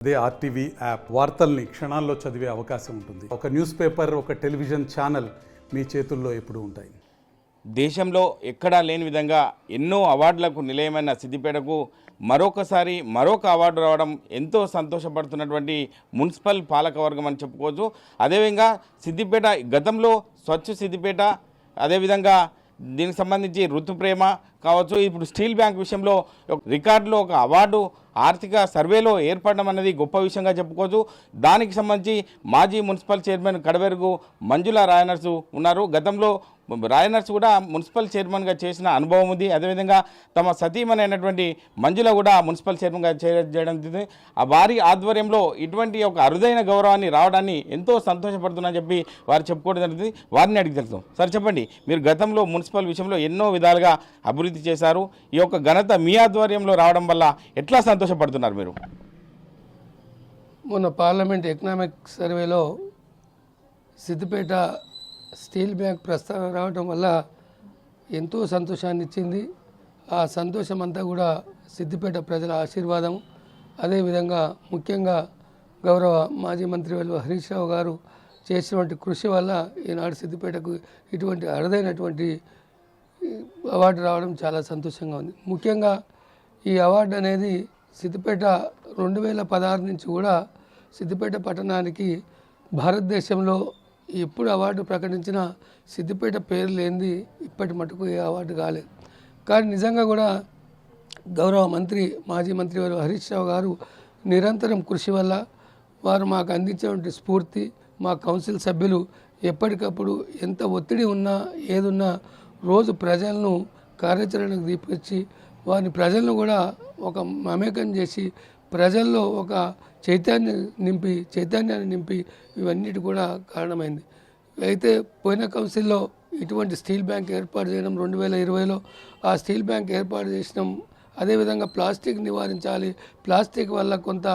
అదే RTV app వార్తల్ని క్షణాల్లో చదివే అవకాశం ఉంటుంది. ఒక న్యూస్ పేపర్, ఒక టెలివిజన్ ఛానల్ మీ చేతుల్లో ఎప్పుడూ ఉంటాయి. దేశంలో ఎక్కడా లేని విధంగా ఎన్నో అవార్డులకు నిలయమైన సిద్దిపేటకు మరొక అవార్డు రావడం ఎంతో సంతోషపడుతున్నటువంటి మున్సిపల్ పాలకవర్గం అని చెప్పుకోవచ్చు. అదేవిధంగా సిద్దిపేట గతంలో స్వచ్ఛ సిద్దిపేట, అదేవిధంగా దీనికి సంబంధించి ఋతుప్రేమ కావచ్చు, ఇప్పుడు స్టీల్ బ్యాంక్ విషయంలో రికార్డులో ఒక అవార్డు ఆర్థిక సర్వేలో ఏర్పడడం అనేది గొప్ప విషయంగా చెప్పుకోవచ్చు. దానికి సంబంధించి మాజీ మున్సిపల్ చైర్మన్ కడవెరుగు మంజుల రాయనర్సు ఉన్నారు. గతంలో రాయనర్స్ కూడా మున్సిపల్ చైర్మన్గా చేసిన అనుభవం ఉంది. అదేవిధంగా తమ సతీమణి అయినటువంటి మంజుల కూడా మున్సిపల్ చైర్మన్గా చేయడం జరిగింది. ఆ వారి ఆధ్వర్యంలో ఇటువంటి ఒక అరుదైన గౌరవాన్ని రావడాన్ని ఎంతో సంతోషపడుతుందని చెప్పి వారు చెప్పుకోవడం జరిగింది. వారిని అడిగి తెలుస్తాం. సార్ చెప్పండి, మీరు గతంలో మున్సిపల్ విషయంలో ఎన్నో విధాలుగా అభివృద్ధి చేశారు. ఈ యొక్క ఘనత మీ ఆధ్వర్యంలో రావడం వల్ల ఎట్లా సంతోషపడుతున్నారు మీరు? మొన్న పార్లమెంట్ ఎకనామిక్ సర్వేలో సిద్దిపేట స్టీల్ బ్యాంక్ ప్రస్తావన రావడం వల్ల ఎంతో సంతోషాన్ని ఇచ్చింది. ఆ సంతోషం అంతా కూడా సిద్దిపేట ప్రజల ఆశీర్వాదం. అదేవిధంగా ముఖ్యంగా గౌరవ మాజీ మంత్రి హరీష్ రావు గారు చేసినటువంటి కృషి వల్ల ఈనాడు సిద్దిపేటకు ఇటువంటి అరుదైనటువంటి అవార్డు రావడం చాలా సంతోషంగా ఉంది. ముఖ్యంగా ఈ అవార్డు అనేది సిద్దిపేట 2016 నుంచి కూడా సిద్దిపేట పట్టణానికి భారతదేశంలో ఎప్పుడు అవార్డు ప్రకటించినా సిద్దిపేట పేరు లేనిది ఇప్పటి మటుకు ఏ అవార్డు కాలేదు. కానీ నిజంగా కూడా గౌరవ మాజీ మంత్రి హరీష్ రావు గారు నిరంతరం కృషి వల్ల వారు మాకు అందించేటువంటి స్ఫూర్తి, మా కౌన్సిల్ సభ్యులు ఎప్పటికప్పుడు ఎంత ఒత్తిడి ఉన్నా ఏదున్నా రోజు ప్రజలను కార్యాచరణకు తీసుకొచ్చి వారిని ప్రజలను కూడా ఒక మమేకం చేసి ప్రజల్లో ఒక చైతన్యాన్ని నింపి ఇవన్నిటి కూడా కారణమైంది. అయితే పోయిన కౌన్సిల్లో ఇటువంటి స్టీల్ బ్యాంక్ ఏర్పాటు చేయడం 2020లో ఆ స్టీల్ బ్యాంక్ ఏర్పాటు చేసినాం. అదేవిధంగా ప్లాస్టిక్ నివారించాలి, ప్లాస్టిక్ వల్ల కొంత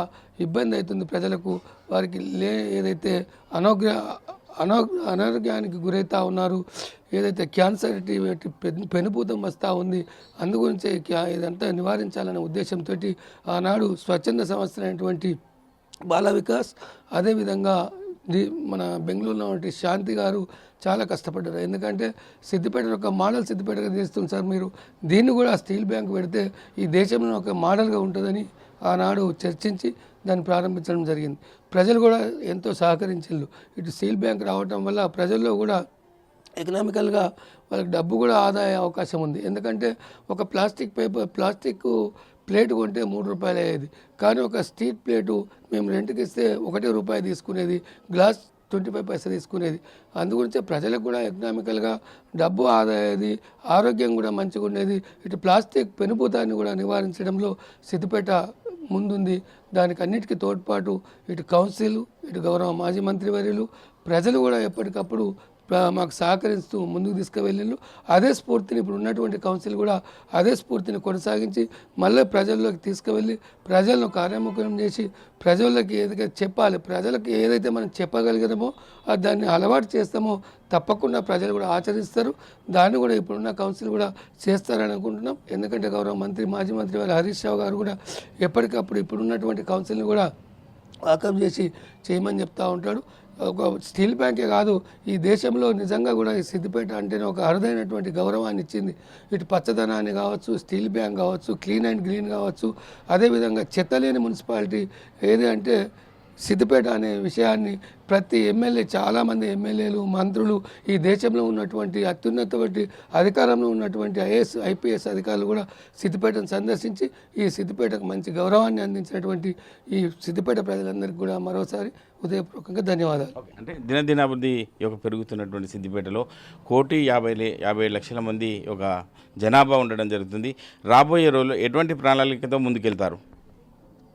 ఇబ్బంది అవుతుంది ప్రజలకు, వారికి ఏదైతే అనారోగ్యానికి గురవుతూ ఉన్నారు, ఏదైతే క్యాన్సర్ పెనుభూతం వస్తూ ఉంది, అందుగురించే ఇదంతా నివారించాలనే ఉద్దేశంతో ఆనాడు స్వచ్ఛంద సంస్థ అయినటువంటి బాల వికాస్, అదేవిధంగా మన బెంగళూరులో ఉన్న శాంతి గారు చాలా కష్టపడ్డారు. ఎందుకంటే సిద్దిపేట ఒక మోడల్ సిద్దిపేటగా తీస్తుంది సార్, మీరు దీన్ని కూడా స్టీల్ బ్యాంక్ పెడితే ఈ దేశంలో ఒక మోడల్గా ఉంటుందని ఆనాడు చర్చించి దాన్ని ప్రారంభించడం జరిగింది. ప్రజలు కూడా ఎంతో సహకరించారు. ఇటు స్టీల్ బ్యాంక్ రావటం వల్ల ప్రజల్లో కూడా ఎకనామికల్గా వాళ్ళకి డబ్బు కూడా ఆదా అయ్యే అవకాశం ఉంది. ఎందుకంటే ఒక ప్లాస్టిక్ ప్లేట్ కొంటే 3 రూపాయలు అయ్యేది, కానీ ఒక స్టీల్ ప్లేటు మేము రెంట్కి ఇస్తే 1 రూపాయి తీసుకునేది, గ్లాస్ 25 పైసలు తీసుకునేది. అందుగురించే ప్రజలకు కూడా ఎకనామికల్గా డబ్బు ఆదా అయ్యేది, ఆరోగ్యం కూడా మంచిగా ఉండేది. ఇటు ప్లాస్టిక్ పెనుభూతాన్ని కూడా నివారించడంలో సిద్దిపేట ముందుంది. దానికి అన్నిటికీ తోడ్పాటు ఇటు కౌన్సిల్, ఇటు గౌరవ మాజీ మంత్రి వర్యులు, ప్రజలు కూడా ఎప్పటికప్పుడు మాకు సహకరిస్తూ ముందుకు తీసుకువెళ్ళిళ్ళు. అదే స్ఫూర్తిని ఇప్పుడు ఉన్నటువంటి కౌన్సిల్ కూడా అదే స్ఫూర్తిని కొనసాగించి మళ్ళీ ప్రజల్లోకి తీసుకువెళ్ళి ప్రజలను కార్యముఖం చేసి ప్రజలకి ఏదైతే చెప్పాలి, ప్రజలకు ఏదైతే మనం చెప్పగలిగామో దాన్ని అలవాటు చేస్తామో తప్పకుండా ప్రజలు కూడా ఆచరిస్తారు. దాన్ని కూడా ఇప్పుడున్న కౌన్సిల్ కూడా చేస్తారని అనుకుంటున్నాం. ఎందుకంటే గౌరవ మాజీ మంత్రి హరీష్ రావు గారు కూడా ఎప్పటికప్పుడు ఇప్పుడున్నటువంటి కౌన్సిల్ని కూడా వాకప్ చేసి చేయమని చెప్తూ ఉంటాడు. ఒక స్టీల్ బ్యాంకే కాదు, ఈ దేశంలో నిజంగా కూడా ఈ సిద్దిపేట అంటేనే ఒక అరుదైనటువంటి గౌరవాన్ని ఇచ్చింది. ఇటు పచ్చదనాన్ని కావచ్చు, స్టీల్ బ్యాంక్ కావచ్చు, క్లీన్ అండ్ గ్రీన్ కావచ్చు, అదేవిధంగా చెత్త లేని మున్సిపాలిటీ ఏది అంటే సిద్దిపేట అనే విషయాన్ని ప్రతి ఎమ్మెల్యే, చాలామంది ఎమ్మెల్యేలు, మంత్రులు, ఈ దేశంలో ఉన్నటువంటి అత్యున్నతమైన అధికారంలో ఉన్నటువంటి ఐపీఎస్ అధికారులు కూడా సిద్దిపేటను సందర్శించి ఈ సిద్దిపేటకు మంచి గౌరవాన్ని అందించినటువంటి ఈ సిద్దిపేట ప్రజలందరికీ కూడా మరోసారి హృదయపూర్వకంగా ధన్యవాదాలు. అంటే దినదినాభివృద్ధి యొక్క పెరుగుతున్నటువంటి సిద్దిపేటలో 1,50,00,000 మంది ఒక జనాభా ఉండడం జరుగుతుంది. రాబోయే రోజుల్లో ఎటువంటి ప్రణాళికతో ముందుకెళ్తారు?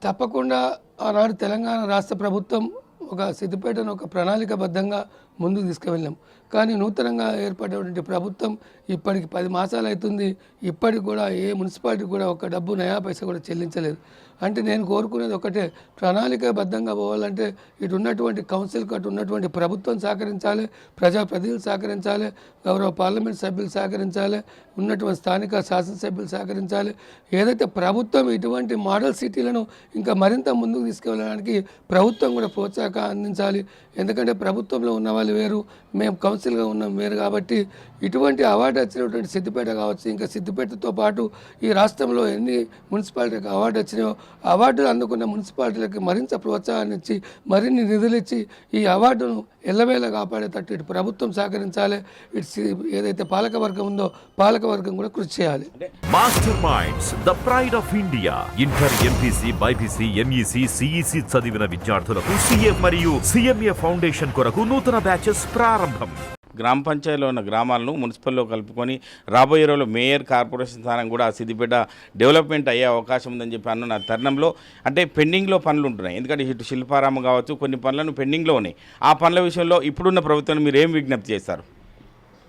తప్పకుండా ఆనాడు తెలంగాణ రాష్ట్ర ప్రభుత్వం ఒక సిద్దిపేటను ఒక ప్రణాళికబద్ధంగా ముందుకు తీసుకువెళ్ళాం. కానీ నూతనంగా ఏర్పడినటువంటి ప్రభుత్వం ఇప్పటికి 10 మాసాలు అవుతుంది, ఇప్పటికి కూడా ఏ మున్సిపాలిటీ కూడా ఒక డబ్బు నయా పైసా కూడా చెల్లించలేదు. అంటే నేను కోరుకునేది ఒకటే, ప్రణాళికాబద్ధంగా పోవాలంటే ఇటు ఉన్నటువంటి కౌన్సిల్కి అటు ఉన్నటువంటి ప్రభుత్వం సహకరించాలి, ప్రజాప్రతినిధులు సహకరించాలి, గౌరవ పార్లమెంట్ సభ్యులు సహకరించాలి, ఉన్నటువంటి స్థానిక శాసనసభ్యులు సహకరించాలి. ఏదైతే ప్రభుత్వం ఇటువంటి మోడల్ సిటీలను ఇంకా మరింత ముందుకు తీసుకెళ్ళడానికి ప్రభుత్వం కూడా ప్రోత్సాహం అందించాలి. ఎందుకంటే ప్రభుత్వంలో ఉన్న వాళ్ళు వేరు, మేము కౌన్సిల్గా ఉన్నాం వేరు. కాబట్టి ఇటువంటి అవార్డు వచ్చినటువంటి సిద్దిపేట కావచ్చు, ఇంకా సిద్దిపేటతో పాటు ఈ రాష్ట్రంలో ఎన్ని మున్సిపాలిటీకి అవార్డు వచ్చినాయో అవార్డులు అందుకున్న మున్సిపాలిటీలకు మరింత ప్రోత్సాహాన్ని ఇచ్చి మరిన్ని నిధులు ఇచ్చి ఈ అవార్డును ఎల్లవేళ కాపాడేటట్టు ఇటు ప్రభుత్వం సహకరించాలి, ఇటు ఏదైతే పాలకవర్గం ఉందో పాలకవర్గం కూడా కృషి చేయాలి. Master minds the pride of India. Inter, MPC, BiPC, MEC, CEC చదివిన విద్యార్థులకు సీఏ మరియు సిఎంఏ ఫౌండేషన్ కొరకు నూతన బ్యాచెస్ ప్రారంభం. గ్రామ పంచాయతీలో ఉన్న గ్రామాలను మున్సిపల్లో కలుపుకొని రాబోయే రోజుల్లో మేయర్, కార్పొరేషన్ స్థానం కూడా సిద్దిపేట డెవలప్మెంట్ అయ్యే అవకాశం ఉందని చెప్పి అన్న తరుణంలో అంటే పెండింగ్లో పనులు ఉంటున్నాయి. ఎందుకంటే ఇటు శిల్పారామం కావచ్చు, కొన్ని పనులను పెండింగ్లో ఉన్నాయి. ఆ పనుల విషయంలో ఇప్పుడున్న ప్రభుత్వాన్ని మీరు ఏం విజ్ఞప్తి చేస్తారు?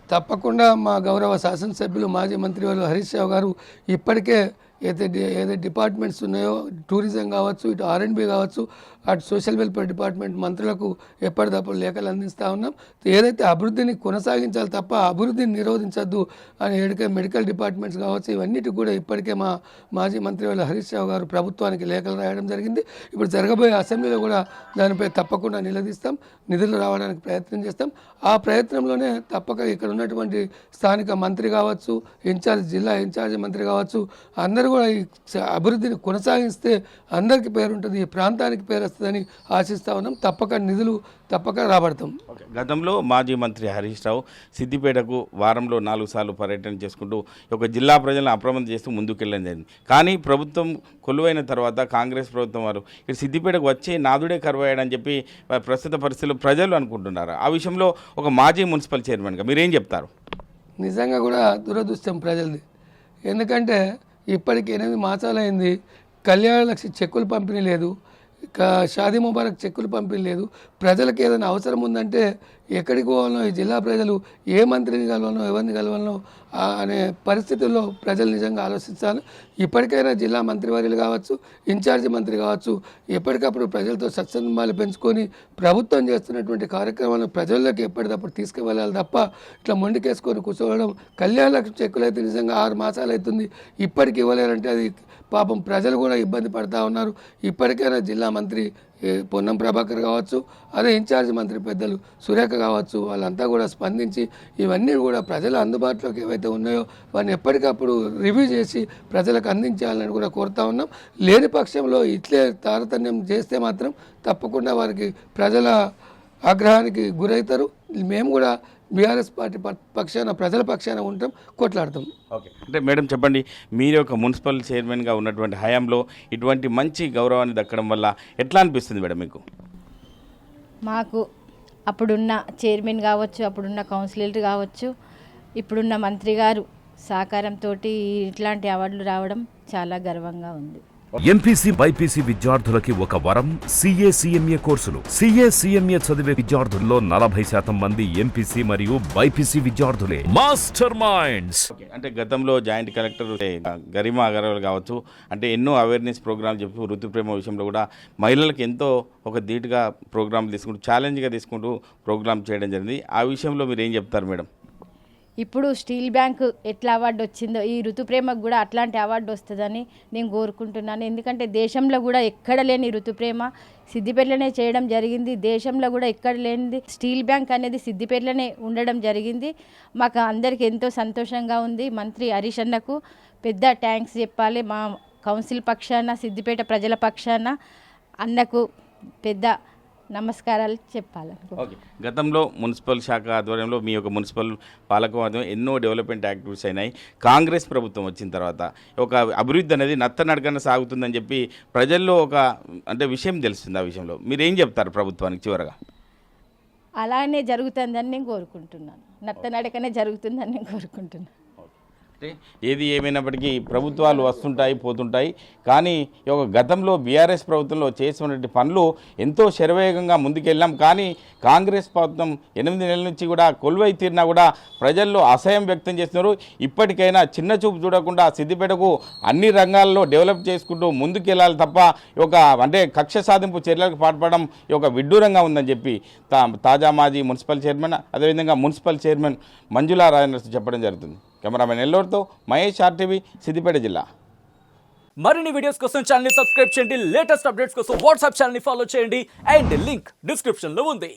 తప్పకుండా మా గౌరవ శాసనసభ్యులు మాజీ మంత్రి వారు హరీష్ రావు గారు ఇప్పటికే ఏదైతే డిపార్ట్మెంట్స్ ఉన్నాయో, టూరిజం కావచ్చు, ఇటు R&B కావచ్చు, అటు సోషల్ వెల్ఫేర్ డిపార్ట్మెంట్ మంత్రులకు ఎప్పటికప్పుడు లేఖలు అందిస్తూ ఉన్నాం. ఏదైతే అభివృద్ధిని కొనసాగించాలి తప్ప అభివృద్ధిని నిరోధించద్దు అని మెడికల్ డిపార్ట్మెంట్స్ కావచ్చు, ఇవన్నిటికి కూడా ఇప్పటికే మా మాజీ మంత్రి వాళ్ళ హరీష్ రావు గారు ప్రభుత్వానికి లేఖలు రాయడం జరిగింది. ఇప్పుడు జరగబోయే అసెంబ్లీలో కూడా దానిపై తప్పకుండా నిలదీస్తాం, నిధులు రావడానికి ప్రయత్నం చేస్తాం. ఆ ప్రయత్నంలోనే తప్పక ఇక్కడ ఉన్నటువంటి స్థానిక మంత్రి కావచ్చు, జిల్లా ఇన్ఛార్జ్ మంత్రి కావచ్చు, అందరూ కూడా ఈ అభివృద్ధిని కొనసాగిస్తే అందరికీ పేరుంటుంది, ఈ ప్రాంతానికి పేరు వస్తుందని ఆశిస్తూ ఉన్నాం. తప్పక నిధులు తప్పక రాబడతాం. గతంలో మాజీ మంత్రి హరీష్ రావు సిద్దిపేటకు వారంలో 4 సార్లు పర్యటన చేసుకుంటూ ఒక జిల్లా ప్రజలను అప్రమత్తం చేస్తూ ముందుకెళ్ళడం జరిగింది. కానీ ప్రభుత్వం కొలువైన తర్వాత కాంగ్రెస్ ప్రభుత్వం వారు ఇక్కడ సిద్దిపేటకు వచ్చే నాదుడే కరువయ్యాడని చెప్పి ప్రస్తుత పరిస్థితుల్లో ప్రజలు అనుకుంటున్నారు. ఆ విషయంలో ఒక మాజీ మున్సిపల్ చైర్మన్గా మీరేం చెప్తారు? నిజంగా కూడా దురదృష్టం ప్రజలది. ఎందుకంటే ఇప్పటికి 8 మాసాలైంది, కళ్యాణ లక్ష్మి చెక్కులు పంపిణీ లేదు, షాదీ ముబారక్ చెక్కులు పంపిణీ లేదు. ప్రజలకు ఏదైనా అవసరం ఉందంటే ఎక్కడికి పోవాలనో, ఈ జిల్లా ప్రజలు ఏ మంత్రిని కలవాలనో, ఎవరిని కలవాలనో అనే పరిస్థితుల్లో ప్రజలు నిజంగా ఆలోచించాలి. ఇప్పటికైనా జిల్లా మంత్రివర్యులు కావచ్చు, ఇన్ఛార్జి మంత్రి కావచ్చు, ఎప్పటికప్పుడు ప్రజలతో సత్సంబంధాలు పెంచుకొని ప్రభుత్వం చేస్తున్నటువంటి కార్యక్రమాలను ప్రజల్లోకి ఎప్పటికప్పుడు తీసుకువెళ్ళాలి తప్ప ఇట్లా మొండికేసుకొని కూర్చోవడం. కళ్యాణ లక్ష్మి చెక్కులు అయితే నిజంగా 6 మాసాలు అవుతుంది, ఇప్పటికి ఇవ్వలేరంటే అది పాపం ప్రజలు కూడా ఇబ్బంది పడుతూ ఉన్నారు. ఇప్పటికైనా జిల్లా మంత్రి పొన్నం ప్రభాకర్ కావచ్చు, అదే ఇన్ఛార్జ్ మంత్రి పెద్దలు సురేఖ కావచ్చు, వాళ్ళంతా కూడా స్పందించి ఇవన్నీ కూడా ప్రజల అందుబాటులోకి ఏవైతే ఉన్నాయో వాటిని ఎప్పటికప్పుడు రివ్యూ చేసి ప్రజలకు అందించాలని కూడా కోరుతా ఉన్నాం. లేని పక్షంలో ఇట్లే తారతమ్యం చేస్తే మాత్రం తప్పకుండా వారికి ప్రజల ఆగ్రహానికి గురవుతారు. మేము కూడా బీఆర్ఎస్ పార్టీ పక్షాన, ప్రజల పక్షాన ఉంటాం, కొట్లాడతాం. ఓకే, అంటే మేడం చెప్పండి, మీరు ఒక మున్సిపల్ చైర్మన్గా ఉన్నటువంటి హయాంలో ఇటువంటి మంచి గౌరవాన్ని దక్కడం వల్ల ఎట్లా అనిపిస్తుంది మేడం మీకు? మాకు అప్పుడున్న చైర్మన్ కావచ్చు, అప్పుడున్న కౌన్సిలర్ కావచ్చు, ఇప్పుడున్న మంత్రి గారు సహకారంతో ఇట్లాంటి అవార్డులు రావడం చాలా గర్వంగా ఉంది. ఎంపీసీ, బైపీసీ విద్యార్థులకి ఒక వరం సీఏ, సిఎంఏ కోర్సులు. సీఏ, సిఎంఏ చదివే విద్యార్థుల్లో 40% మంది ఎంపీసీ మరియు బైపీసీ విద్యార్థులే. Master Minds. అంటే గతంలో జాయింట్ కలెక్టర్ గరిమా అగర్వాల్ కావచ్చు, అంటే ఎన్నో అవేర్నెస్ ప్రోగ్రామ్ చెప్పి ఋతుప్రేమ విషయంలో కూడా మహిళలకు ఎంతో ఒక ధీటుగా ప్రోగ్రాంలు తీసుకుంటూ ఛాలెంజ్గా తీసుకుంటూ ప్రోగ్రామ్ చేయడం జరిగింది. ఆ విషయంలో మీరు ఏం చెప్తారు మేడం? ఇప్పుడు స్టీల్ బ్యాంక్ ఎట్లా అవార్డు వచ్చిందో ఈ ఋతుప్రేమకు కూడా అట్లాంటి అవార్డు వస్తుందని నేను కోరుకుంటున్నాను. ఎందుకంటే దేశంలో కూడా ఎక్కడ లేని ఋతుప్రేమ సిద్దిపేటలోనే చేయడం జరిగింది. దేశంలో కూడా ఎక్కడ లేనిది స్టీల్ బ్యాంక్ అనేది సిద్దిపేటలోనే ఉండడం జరిగింది. మాకు అందరికీ ఎంతో సంతోషంగా ఉంది. మంత్రి హరీష్ అన్నకు పెద్ద థ్యాంక్స్ చెప్పాలి. మా కౌన్సిల్ పక్షాన, సిద్దిపేట ప్రజల పక్షాన అన్నకు పెద్ద నమస్కారాలు చెప్పాలి. ఓకే, గతంలో మున్సిపల్ శాఖ ఆధ్వర్యంలో మీ యొక్క మున్సిపల్ పాలకవర్గం ఎన్నో డెవలప్మెంట్ యాక్టివిటీస్ అయినాయి. కాంగ్రెస్ ప్రభుత్వం వచ్చిన తర్వాత ఒక అభివృద్ధి అనేది నత్తనడకన సాగుతుందని చెప్పి ప్రజల్లో ఒక అంటే విషయం తెలుస్తుంది. ఆ విషయంలో మీరేం చెప్తారు ప్రభుత్వానికి చివరగా? అలానే జరుగుతుందని నేను కోరుకుంటున్నాను, నత్తనడకనే జరుగుతుందని నేను కోరుకుంటున్నాను. ఏది ఏమైనప్పటికీ ప్రభుత్వాలు వస్తుంటాయి పోతుంటాయి, కానీ ఈ యొక్క గతంలో బీఆర్ఎస్ ప్రభుత్వంలో చేసినటువంటి పనులు ఎంతో శరవేగంగా ముందుకెళ్ళాం. కానీ కాంగ్రెస్ ప్రభుత్వం 8 నెలల నుంచి కూడా కొలువై తీరినా కూడా ప్రజల్లో అసహ్యం వ్యక్తం చేస్తున్నారు. ఇప్పటికైనా చిన్న చూపు చూడకుండా సిద్దిపేటకు అన్ని రంగాల్లో డెవలప్ చేసుకుంటూ ముందుకెళ్ళాలి తప్ప ఈ యొక్క అంటే కక్ష సాధింపు చర్యలకు పాల్పడడం ఈ యొక్క విడ్డూరంగా ఉందని చెప్పి తాజా మాజీ మున్సిపల్ చైర్మన్ అదేవిధంగా మున్సిపల్ చైర్మన్ మంజులా రాజేంద్ర చెప్పడం జరుగుతుంది. కెమెరామెన్ ఎల్లోర్తో మహేష్, ఆర్టీవీ, సిద్దిపేట జిల్లా. మరిన్ని వీడియోస్ కోసం ఛానల్ ని సబ్స్క్రైబ్ చేయండి, లేటెస్ట్ అప్డేట్స్ కోసం వాట్సాప్ ఛానల్ ని ఫాలో చేయండి అండ్ లింక్ డిస్క్రిప్షన్ లో ఉంది.